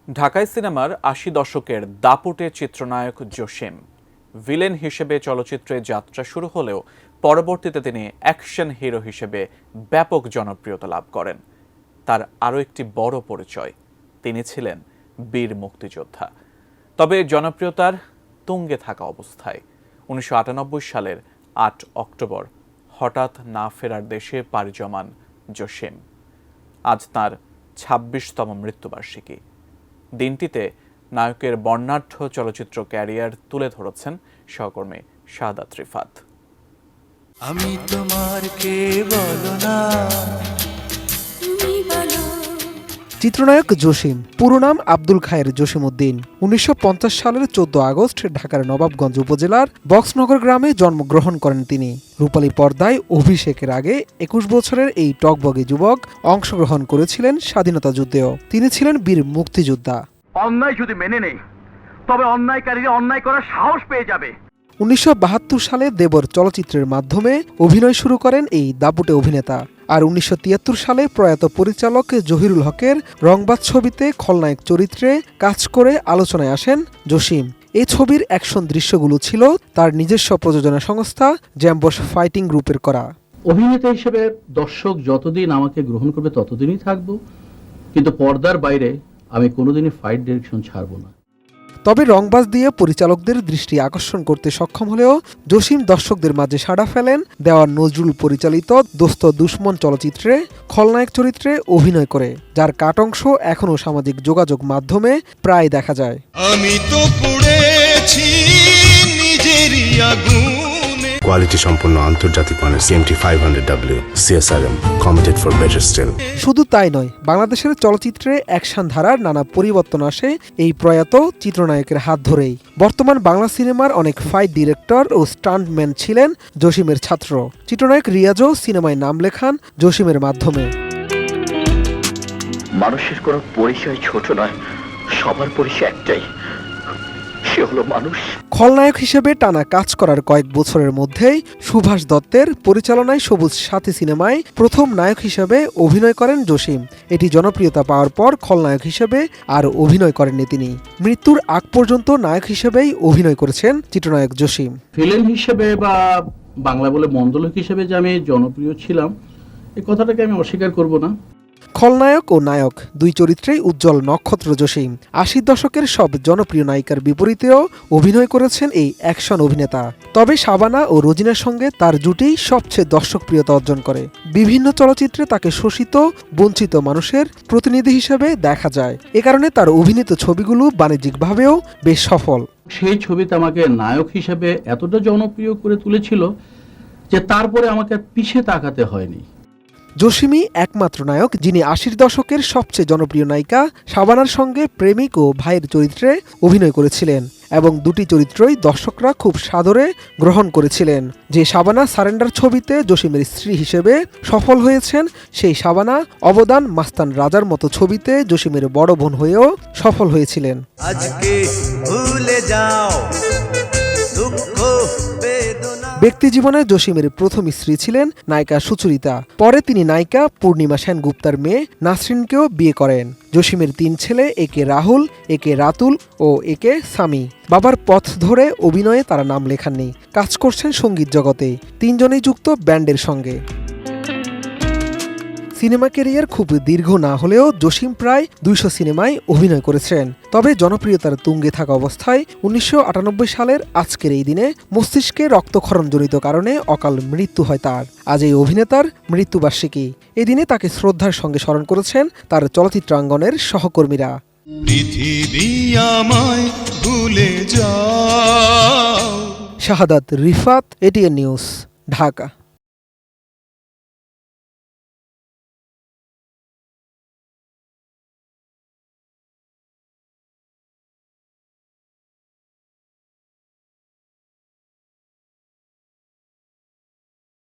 ঢাকাই সিনেমার ৮০ দশকের দাপুটে চিত্রনায়ক জসিম ভিলেন হিসেবে চলচ্চিত্রে যাত্রা শুরু হলেও পরবর্তীতে তিনি অ্যাকশন হিরো হিসেবে ব্যাপক জনপ্রিয়তা লাভ করেন। তার আরও একটি বড় পরিচয়, তিনি ছিলেন বীর মুক্তিযোদ্ধা। তবে জনপ্রিয়তার তুঙ্গে থাকা অবস্থায় ১৯৯৮ সালের ৮ অক্টোবর হঠাৎ না ফেরার দেশে পাড়ি জমান জসিম। আজ তাঁর ২৬তম মৃত্যুবার্ষিকী। দিনটিতে নায়কের বর্ণাঢ্য চলচ্চিত্র ক্যারিয়ার তুলে ধরেছেন সহকর্মী শাহাদাত রিফাত। আমি তোমার কে বলো না। চিত্রনায়ক জসিম, পুরো নাম আব্দুল খায়ের জসিমউদ্দিন। ১৯৫০ সালের ১৪ আগস্ট ঢাকার নবাবগঞ্জ উপজেলার বক্সনগর গ্রামে জন্মগ্রহণ করেন তিনি। রূপালী পর্দায় অভিষেকের আগে ২১ বছরের এই টগবগে যুবক অংশগ্রহণ করেছিলেন স্বাধীনতা যুদ্ধেও। তিনি ছিলেন বীর মুক্তিযোদ্ধা। অন্যায় যদি মেনে নেই তবে অন্যায়কারীরা অন্যায় করার সাহস পেয়ে যাবে। ১৯৭২ সালে দেবর চলচ্চিত্রের মাধ্যমে অভিনয় শুরু করেন এই দাপুটে অভিনেতা। আর ১৯৭৩ সালে প্রয়াত পরিচালক জহিরুল হকের রংবাজ ছবিতে খলনায়ক চরিত্রে কাজ করে আলোচনায় আসেন জসিম। এই ছবির অ্যাকশন দৃশ্যগুলো ছিল তার নিজস্ব প্রযোজনা সংস্থা জ্যাম্বস ফাইটিং গ্রুপের করা। অভিনেতা হিসেবে দর্শক যতদিন আমাকে গ্রহণ করবে ততদিনই থাকবো, কিন্তু পর্দার বাইরে আমি কোনোদিনই ফাইট ডিরেকশন ছাড়বো না। তবে রংবাজ দিয়ে পরিচালকদের দৃষ্টি আকর্ষণ করতে সক্ষম হলেও জসিম দর্শকদের মাঝে সাড়া ফেলেন দেওয়ান নজরুল পরিচালিত দোস্ত দুশমন চলচ্চিত্রে খলনায়ক চরিত্রে অভিনয় করে, যার কাট অংশ এখনও সামাজিক যোগাযোগ মাধ্যমে প্রায় দেখা যায়। আমি তো পড়েছি নিজেরই আগুনে। কোয়ালিটি সম্পন্ন আন্তর্জাতিক মানের CMT 500W CSRM committed for better still. শুধু তাই নয়, বাংলাদেশের চলচ্চিত্রে অ্যাকশন ধারার নানা পরিবর্তন আসে এই প্রয়াত চিত্রনায়কের হাত ধরেই। বর্তমান বাংলা সিনেমার অনেক ফাইট ডিরেক্টর ও স্টান্টম্যান ছিলেন জসিমের ছাত্র। চিত্রনায়ক রিয়াজও সিনেমায় নাম লেখান জসিমের মাধ্যমে। মানুষের কোনো পরিচয় ছোট নয়, সবার পরিচয় একটাই, সে হলো মানুষ। খলনায়ক হিসেবে টানা কাজ করার কয়েক বছরের মধ্যেই সুভাষ দত্তের পরিচালনায় সবুজ সাথী সিনেমায় প্রথম নায়ক হিসেবে অভিনয় করেন জসিম। এটি জনপ্রিয়তা পাওয়ার পর খলনায়ক হিসেবে আর অভিনয় করেননি তিনি। মৃত্যুর আগ পর্যন্ত নায়ক হিসেবেই অভিনয় করেছেন চিত্রনায়ক জসিম। ভিলেন হিসেবে বা বাংলা বলে মন্দলোক হিসেবে যে আমি জনপ্রিয় ছিলাম, এই কথাটাকে আমি অস্বীকার করব না। খলনায়ক ও নায়ক দুই চরিত্রেই উজ্জ্বল নক্ষত্র জসিম। ৮০ দশকের সব জনপ্রিয় নায়িকার বিপরীতেও অভিনয় করেছেন এই অ্যাকশন অভিনেতা। তবে শাবানা ও রোজিনার সঙ্গে তার জুটি সবচেয়ে দর্শকপ্রিয়তা অর্জন করে। বিভিন্ন চলচ্চিত্রে তাকে শোষিত বঞ্চিত মানুষের প্রতিনিধি হিসেবে দেখা যায়। এ কারণে তার অভিনীত ছবিগুলো বাণিজ্যিকভাবেও বেশ সফল। সেই ছবিতে আমাকে নায়ক হিসেবে এতটা জনপ্রিয় করে তুলেছিল যে তারপরে আমাকে পিছে তাকাতে হয়নি। জসিমই একমাত্র নায়ক যিনি ৮০ দশকের সবচেয়ে জনপ্রিয় নায়িকা শাবানার সঙ্গে প্রেমিক ও ভাইয়ের চরিত্রে অভিনয় করেছিলেন, এবং দুটি চরিত্রই দর্শকরা খুব সাদরে গ্রহণ করেছিলেন। যে শাবানা সারেন্ডার ছবিতে জসিমের স্ত্রী হিসেবে সফল হয়েছেন, সেই শাবানা অবদান মাস্তান রাজার মতো ছবিতে জসিমের বড় বোন হয়েও সফল হয়েছিলেন। আজকে ভুলে যাও দুঃখ বেদনা। ব্যক্তি জীবনে জসিমের প্রথম স্ত্রী ছিলেন নায়িকা সুচরিতা। পরে তিনি নায়িকা পূর্ণিমা সেনগুপ্তার মেয়ে নাসরিনকেও বিয়ে করেন। জসিমের ৩ ছেলে, একে রাহুল, একে রাতুল ও একে সামি। বাবার পথ ধরে অভিনয়ে তারা নাম লেখাননি, কাজ করছেন সঙ্গীত জগতে। ৩ জনেই যুক্ত ব্যান্ডের সঙ্গে। সিনেমা ক্যারিয়ার খুব দীর্ঘ না হলেও জসিম প্রায় ২০০ সিনেমায় অভিনয় করেছেন। তবে জনপ্রিয়তার তুঙ্গে থাকা অবস্থায় ১৯৯৮ সালের আজকের এই দিনে মস্তিষ্কে রক্তক্ষরণজনিত কারণে অকাল মৃত্যু হয় তার। আজ এই অভিনেতার মৃত্যুবার্ষিকী। এই দিনে তাকে শ্রদ্ধার সঙ্গে স্মরণ করেছেন তার চলচ্চিত্রাঙ্গনের সহকর্মীরা। পৃথিবী আমায় ভুলে যাও। শাহাদাত রিফাত, ATN নিউজ, ঢাকা।